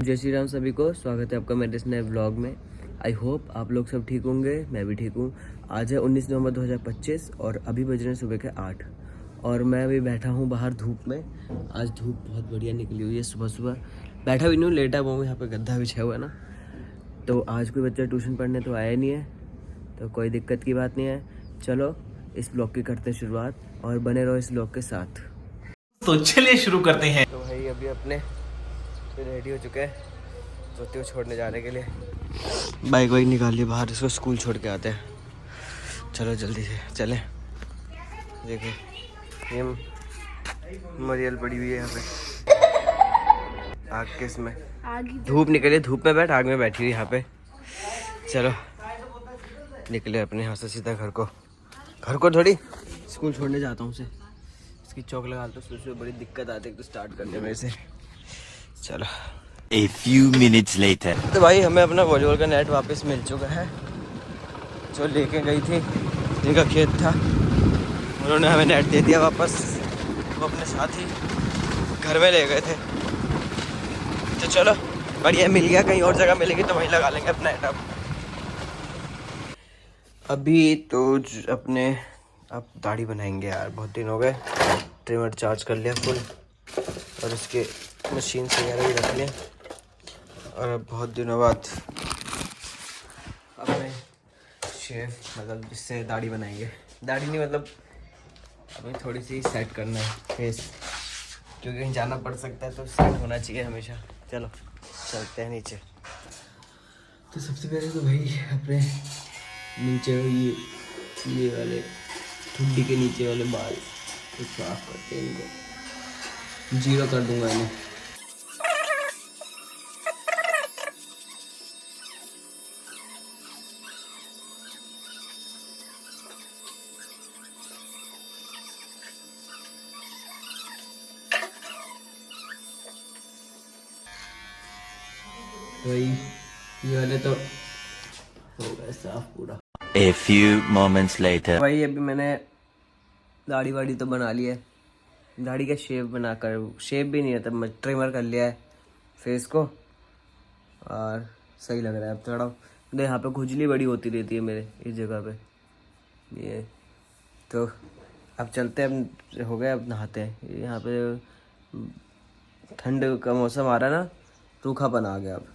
जय श्री राम सभी को, स्वागत है आपका मेरे इस नए व्लॉग में। आई होप आप लोग सब ठीक होंगे, मैं भी ठीक हूँ। आज है 19 नवंबर 2025 और अभी बज रहे हैं सुबह के 8 और मैं अभी बैठा हूँ बाहर धूप में। आज धूप बहुत बढ़िया निकली हुई है। सुबह सुबह बैठा भी नहीं हूँ, लेटा हुआ हूँ, यहाँ पे गद्दा बिछा हुआ है ना। तो आज कोई बच्चा ट्यूशन पढ़ने तो आया नहीं है, तो कोई दिक्कत की बात नहीं है। चलो इस ब्लॉग की करते हैं शुरुआत और बने रहो इस ब्लॉग के साथ। तो चलिए शुरू करते हैं। तो भाई अभी अपने रेडी हो चुके हैं तोते को छोड़ने जाने के लिए। बाइक वाइक निकाल ली बाहर, इसको स्कूल छोड़ के आते हैं। चलो जल्दी से चलें। देखिए ये मरियल पड़ी हुई है यहाँ पे आग के इसमें। धूप निकली, धूप में बैठ, आग में बैठी हुई यहाँ पे। चलो निकले अपने यहाँ से सीधा घर को थोड़ी स्कूल छोड़ने जाता हूँ उसे। इसकी चौक लगा तो उसमें बड़ी दिक्कत आती है तो स्टार्ट करने में से। चलो A few minutes later. तो भाई हमें अपना वॉलीबॉल का नेट वापस मिल चुका है, जो लेके गई थी जिनका खेत था, उन्होंने हमें नेट दे दिया वापस। वो अपने साथ ही घर में ले गए थे। तो चलो बढ़िया मिल गया, कहीं और जगह मिलेगी तो वहीं लगा लेंगे अपना नेट। अभी तो अपने अब दाढ़ी बनाएंगे यार, बहुत दिन हो गए। ट्रिमर चार्ज कर लिया फुल और इसके मशीन से वगैरह भी रख लिया और अब बहुत दिनों बाद अपने शेव मतलब जिससे दाढ़ी बनाएंगे। दाढ़ी नहीं मतलब अभी थोड़ी सी सेट करना है फेस, क्योंकि कहीं जाना पड़ सकता है तो सेट होना चाहिए हमेशा। चलो चलते हैं नीचे। तो सबसे पहले तो भाई अपने नीचे ये वाले ठुड्डी के नीचे वाले बाल तो साफ करते हैं, इनको जीरो कर दूंगा इन्हें। भाई ये वाले तो हो गए साफ पूरा। A few moments later. भाई अभी मैंने दाढ़ी वाड़ी तो बना ली है, दाढ़ी का शेव बनाकर, शेव भी नहीं है तब ट्रिमर कर लिया है फेस को और सही लग रहा है अब थोड़ा। तो यहाँ पे खुजली बड़ी होती रहती है मेरे इस जगह पे ये। तो अब चलते हैं, अब हो गया, अब नहाते हैं। यहाँ पे ठंड का मौसम आ रहा है ना, रूखापन आ गया। अब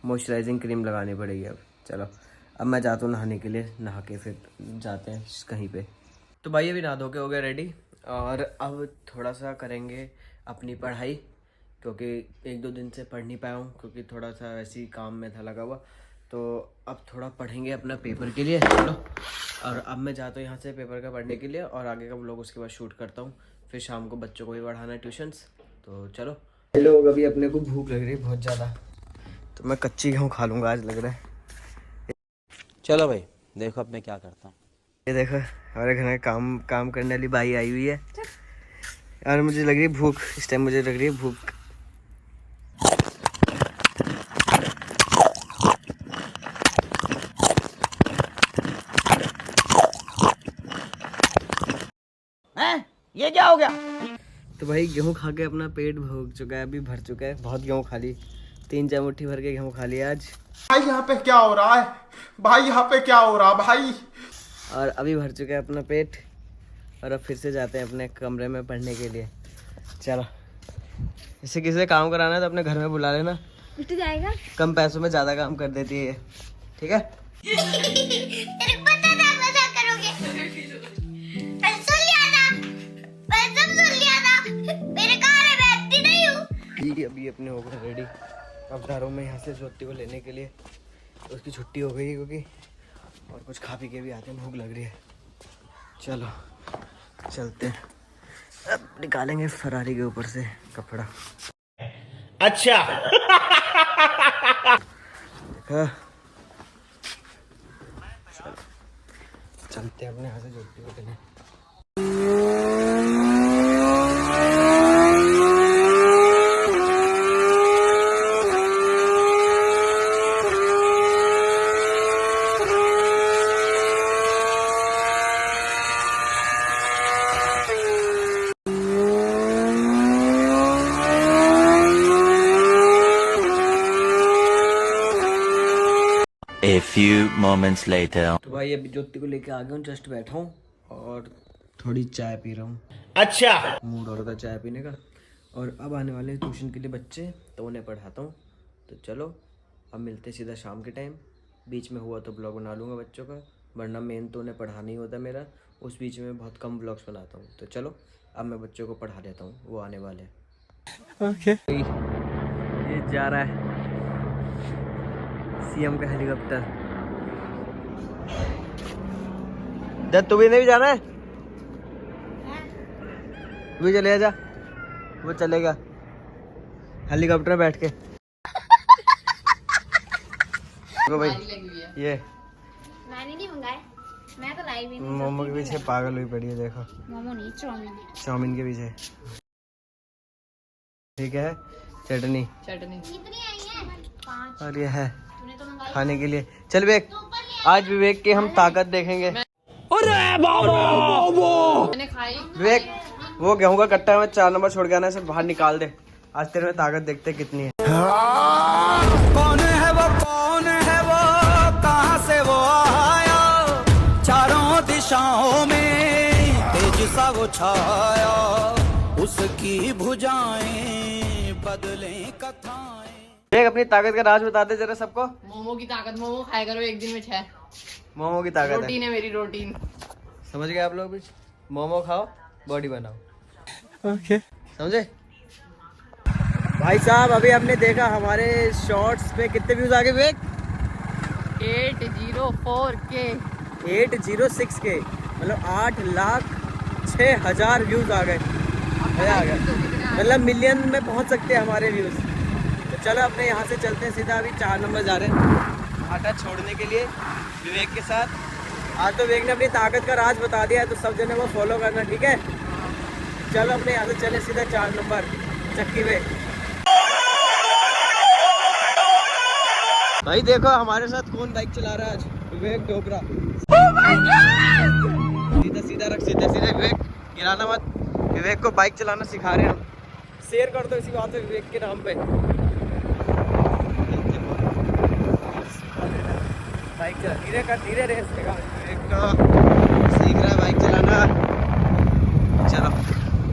मॉइस्चराइजिंग क्रीम लगानी पड़ेगी अब। चलो अब मैं जाता हूँ नहाने के लिए, नहा के फिर जाते हैं कहीं पे। तो भाई अभी नहा धो के हो गया रेडी और अब थोड़ा सा करेंगे अपनी पढ़ाई, क्योंकि एक दो दिन से पढ़ नहीं पाया हूँ क्योंकि थोड़ा सा वैसे ही काम में था लगा हुआ। तो अब थोड़ा पढ़ेंगे अपना पेपर के लिए। चलो और अब मैं जाता हूँ यहाँ से पेपर का पढ़ने के लिए और आगे का व्लॉग उसके बाद शूट करता हूँ। फिर शाम को बच्चों को भी पढ़ाना है ट्यूशन्स। तो चलो लोग, अभी अपने को भूख लग रही है बहुत ज़्यादा, तो मैं कच्ची गेहूँ खा लूँगा आज लग रहा है। चलो भाई देखो अब मैं क्या करता हूँ। ये देखो हमारे घर में काम करने वाली बाई आई हुई है और मुझे लग रही है भूख। इस टाइम मुझे लग रही है भूख। ये क्या हो गया? तो भाई गेहूँ खा के अपना पेट भर चुका है, अभी भर चुका है। बहुत गेहूँ खा ली, 3-4 मुट्ठी भर के गेहूँ खा लिया आज। भाई यहाँ पे क्या हो रहा है? भाई यहाँ पे क्या हो रहा है भाई? और अभी भर चुका है अपना पेट और अब फिर से जाते हैं अपने कमरे में पढ़ने के लिए। चलो इसे किसी काम कराना है तो अपने घर में बुला लेना, जाएगा। कम पैसों में ज़्यादा काम कर देती है, ठीक है। अभी अपने हो गए रेडी, अब जा रहा हूँ मैं यहाँ से ज्योति को लेने के लिए। उसकी छुट्टी हो गई क्योंकि, और कुछ खा पी के भी आते हैं, भूख लग रही है। चलो चलते हैं, अब निकालेंगे फरारी के ऊपर से कपड़ा। अच्छा देखा, चलते हैं अपने यहाँ से ज्योति को लेने। A few moments later. तो भाई अभी ज्योति को लेके आ गया हूँ, जस्ट बैठा हूँ और थोड़ी चाय पी रहा हूँ। अच्छा। मूड हो रहा था चाय पीने का। और अब आने वाले हैं ट्यूशन के लिए बच्चे, तो उन्हें पढ़ाता हूँ। तो चलो अब मिलते हैं सीधा शाम के टाइम। बीच में हुआ तो ब्लॉग बना लूँगा बच्चों का, वरना मेन तो उन्हें पढ़ाना ही होता है मेरा। उस बीच में बहुत कम ब्लॉग्स बनाता हूँ। तो चलो अब मैं बच्चों को पढ़ा देता हूँ, वो आने वाले हैं। ओके ये जा रहा है सीएम का हेलीकॉप्टर। दत्त तू भी नहीं जाना है? तू भी चले जा, वो चलेगा हेलीकॉप्टर में बैठ के। देखो भाई ये मैंने नहीं मंगाए, मैं तो लाई भी नहीं। मोमो के पीछे पागल हुई पड़ी है, देखो मोमो नहीं, चाउमीन। चाउमीन के पीछे। ठीक है, चटनी कितनी आई है? 5। और ये है तूने तो मंगाई। खाने के लिए। चल विवेक, आज विवेक की हम ताकत देखेंगे। मैंने खाई। विवेक वो गेहूं का कट्टा में 4 नंबर छोड़ के आना है, सब बाहर निकाल दे। आज तेरे में ताकत देखते कितनी है। कौन है वो कहाँ से वो आया, चारों दिशाओं में तेज सा वो छाया, उसकी भुजाएं बदले कथाएं। विवेक अपनी ताकत का राज बता दे जरा सबको। मोमो की ताकत, मोमो खाया करो एक दिन में 6। मोमो की ताकत है, रूटीन है मेरी, रूटीन। समझ गए आप लोग भी? मोमो खाओ, बॉडी बनाओ। ओके समझे? भाई साहब अभी हमने देखा हमारे शॉर्ट्स पे कितने व्यूज आ गए विवेक? 804K 806K, मतलब 8,06,000 व्यूज आ गए। मजा आ गया, मतलब मिलियन में पहुंच सकते हैं हमारे व्यूज। तो चलो अपने यहाँ से चलते हैं सीधा, अभी 4 नंबर जा रहे हैं आटा छोड़ने के लिए विवेक के साथ। आज तो विवेक ने अपनी ताकत का राज बता दिया है, तो सब जने वो फॉलो करना, ठीक है? चलो अपने यहाँ से चले सीधा 4 नंबर चक्की में। भाई देखो हमारे साथ कौन बाइक चला रहा है आज, विवेक डोबरा। सीधा सीधा रख, सीधा सीधा विवेक, गिराना मत। विवेक को बाइक चलाना सिखा रहे हैं हम। शेयर कर दो इसी बात पे विवेक के नाम पे। बाइक चला, धीरे कर, धीरे रेस देगा। विवेक तो सीख रहा है बाइक चलाना। चलो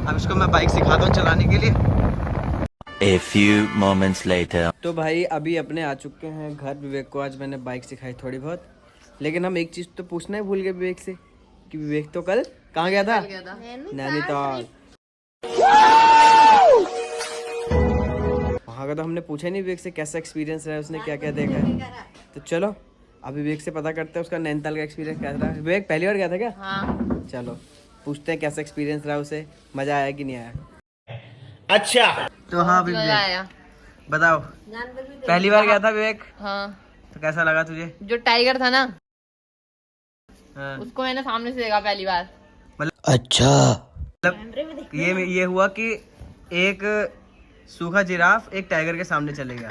अब इसको मैं बाइक सिखाता हूँ चलाने के लिए। A few moments later. तो भाई अभी अपने आ चुके हैं घर। विवेक को आज मैंने बाइक सिखाई थोड़ी बहुत, लेकिन हम एक चीज़ तो पूछना ही भूल गए विवेक से कि विवेक तो कल कहाँ गया था? नैनीताल। वहाँ का तो हमने पूछा ही नहीं विवेक से कैसा एक्सपीरियंस रहा है, उसने क्या क्या देखा है। तो चलो अब विवेक से पता करते हैं उसका नैनीताल का एक्सपीरियंस कैसा रहा। विवेक पहली बार गया था क्या? हाँ। चलो पूछते हैं कैसा एक्सपीरियंस रहा उसे, मजा आया कि नहीं आया। अच्छा। तो हाँ विवेक आया। बताओ, पहली बार गया था विवेक, हाँ। तो कैसा लगा तुझे? जो टाइगर था ना, हाँ। उसको मैंने सामने से देखा पहली बार। अच्छा। मतलब ये हुआ कि एक सूखा जिराफ एक टाइगर के सामने चले गया।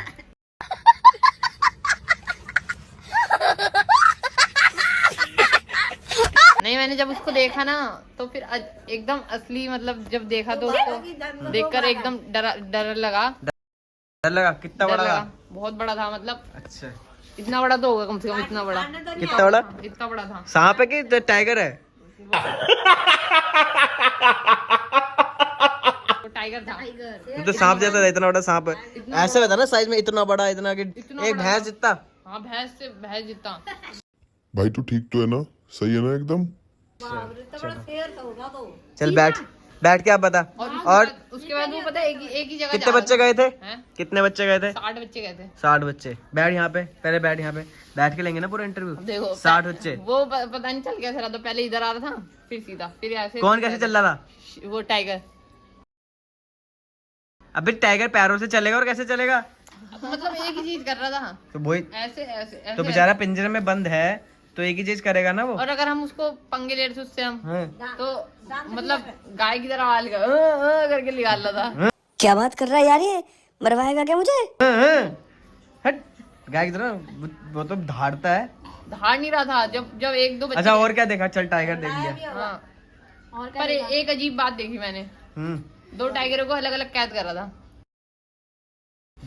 नहीं, मैंने जब उसको देखा ना तो फिर एकदम असली, मतलब जब देखा तो उसको देखकर एकदम डर लगा। डर लगा? कितना डर बड़ा लगा, था? बहुत बड़ा था, मतलब अच्छा, इतना बड़ा तो होगा कम से कम, इतना बड़ा। कितना बड़ा? इतना बड़ा था। सांप है कि टाइगर है? तो टाइगर था। ये तो सांप जैसा था, इतना बड़ा सांप है। ऐसे होता ना साइज में, इतना बड़ा, इतना कि एक भैंस जितना। हाँ, भैंस से भैंस जितना। भाई तू ठीक तो है ना? सही है ना एकदम? चल बैठ के आप बता। और उसके बाद वो पता है एक ही जगह कितने बच्चे गए थे? हैं? कितने बच्चे गए थे? 60 बच्चे गए थे। 60 बच्चे। बैठ यहाँ पे, पहले बैठ यहाँ पे, बैठ के लेंगे ना पूरा इंटरव्यू। देखो 60 बच्चे। वो पता नहीं चल कैसे रहा, तो पहले इधर आ रहा था, फिर सीधा, फिर ऐसे। कौन कैसे चल रहा था? वो टाइगर। अभी टाइगर पैरों से चलेगा और कैसे चलेगा? मतलब एक ही चीज कर रहा था, तो वही ऐसे ऐसे ऐसे। तो बेचारा पिंजरे में बंद है, तो एक ही चीज करेगा ना वो। और अगर हम उसको पंगे ले रहे थे उससे हम, हाँ। तो मतलब गाय की तरह आवाज करके निकाल रहा था। क्या बात कर रहा है यार, ये मरवाएगा क्या मुझे? हट, गाय की तरह वो तो धाड़ता है। धार नहीं रहा था, जब एक दो बच्चे। अच्छा और क्या देखा? चल टाइगर देख लिया। हाँ, पर एक अजीब बात देखी मैंने। 2 टाइगरों को अलग अलग कैद कर रहा था।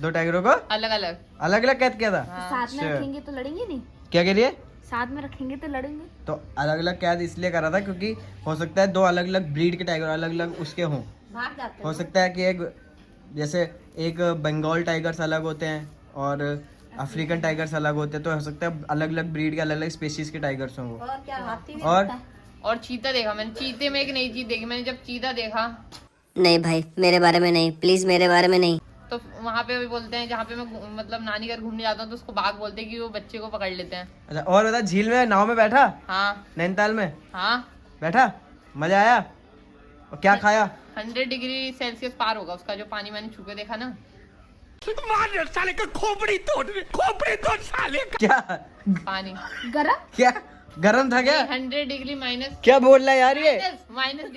2 टाइगरों को अलग अलग। अलग अलग कैद किया था। साथ में रखेंगे तो लड़ेंगे नहीं, क्या कह रही है? साथ में रखेंगे तो लड़ेंगे। तो अलग अलग कैद इसलिए करा था क्योंकि हो सकता है 2 अलग अलग ब्रीड के टाइगर अलग अलग उसके हों। भाग जाते हो सकता है कि एक जैसे एक बंगाल टाइगर्स अलग होते हैं और अफ्रीकन टाइगर्स अलग होते हैं, तो हो सकता है अलग अलग ब्रीड के अलग अलग स्पेशीज के टाइगर्स हों वो। और क्या हाथी भी और होता है। और चीता देखा मैंने, चीते में एक नई चीज देखी मैंने। जब चीता देखा नहीं भाई मेरे बारे में नहीं, प्लीज मेरे बारे में नहीं। तो वहाँ पे भी बोलते हैं, जहाँ पे मैं मतलब नानी घर घूमने जाता हूँ तो उसको बाघ बोलते हैं कि वो बच्चे को पकड़ लेते हैं। अच्छा, और बता, झील में नाव में बैठा हाँ नैनीताल में हाँ। बैठा, मजा आया? और क्या खाया? 100 डिग्री सेल्सियस पार होगा उसका जो पानी मैंने छू के देखा ना। साले का खोपड़ी तोड़ साले। क्या पानी गरम क्या गरम था क्या? 100 डिग्री माइनस क्या बोल रहा है यार ये? Minus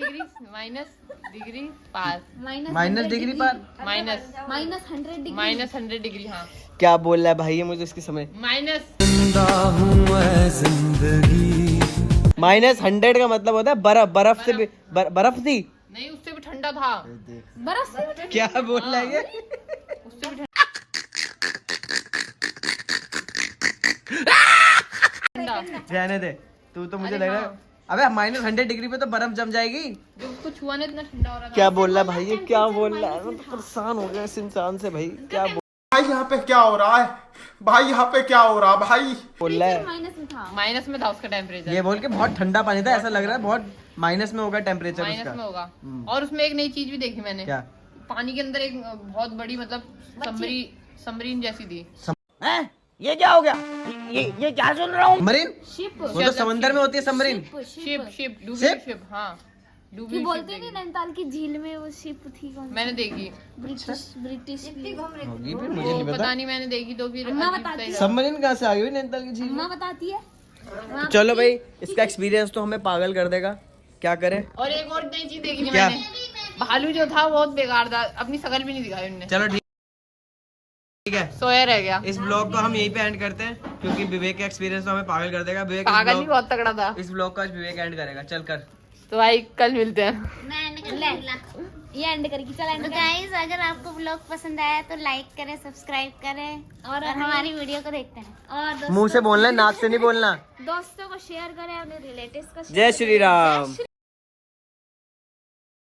degree power minus degree पर माइनस -100 डिग्री -100 डिग्री। हाँ क्या बोल रहा है भाई, ये मुझे इसकी समझ। माइनस -100 का मतलब होता है बर्फ। बर्फ से भी बर्फ थी। नहीं, उससे भी ठंडा था। बर्फ से भी क्या बोल रहा है ये? उससे भी ठंडा। रहने दे तू, तो मुझे अरे लग रहा है अबे -100 डिग्री पे तो बर्फ जम जाएगी। जो उसको छुआ ना इतना ठंडा हो रहा था। क्या बोल रहा है भाई ये? क्या बोल रहा है? मैं तो परेशान हो गया इस इंसान से भाई। क्या भाई यहाँ पे क्या हो रहा है? भाई यहाँ पे क्या हो रहा है भाई? बोल रहा है? माइनस में था। माइनस में था उसका टेम्परेचर। ये बोल के बहुत ठंडा पानी था, ऐसा लग रहा है बहुत माइनस में होगा टेम्परेचर माइनस में उसका। होगा। और उसमें एक नई चीज भी देखी मैंने। क्या? पानी के अंदर एक बहुत बड़ी मतलब सबमरीन जैसी थी। ये क्या हो गया? ये क्या सुन रहा हूँ? मरीन? शिप वो तो समंदर में होती है सबमरीन। शिप डूबी शिप? शिप। हाँ डूबी कि शिप बोलते देखी। नहीं नैनीताल की झील में वो शिप थी कौन सी? मैंने देखी। ब्रिटिश होगी फिर, मुझे नहीं पता पता। नहीं, मैंने देखी तो फिर अम्मा अजीब सा बताती ही है। लगा। सबमरीन कहाँ से आ गई नैनीताल की झील में? अम्मा बताती है। तो चलो भाई, इसका एक्सपीरियंस तो हमें पागल कर देगा, क्या करें? और एक और नई चीज देखी थी क्या? मैंने। भालू जो था बहुत बेकार था, अपनी शकल भी नहीं दिखाई उनने। चलो ठीक है, सोया रह गया। इस ब्लॉग को हम यहीं पे एंड करते हैं क्योंकि विवेक का एक्सपीरियंस तो हमें पागल कर देगा। विवेक पागल ही बहुत तगड़ा था। इस ब्लॉग को आज विवेक एंड करेगा। चल कर। तो भाई कल मिलते हैं। मैं एंड कर ये एंड करेगी। चल एंड तो गाइस अगर आपको ब्लॉग पसंद आया तो लाइक करें, सब्सक्राइब करें और हमारी वीडियो को देखते हैं। और मुंह से बोलना है, नाक से नहीं बोलना। दोस्तों को शेयर करें, अपने रिलेटिव्स को जय श्री राम।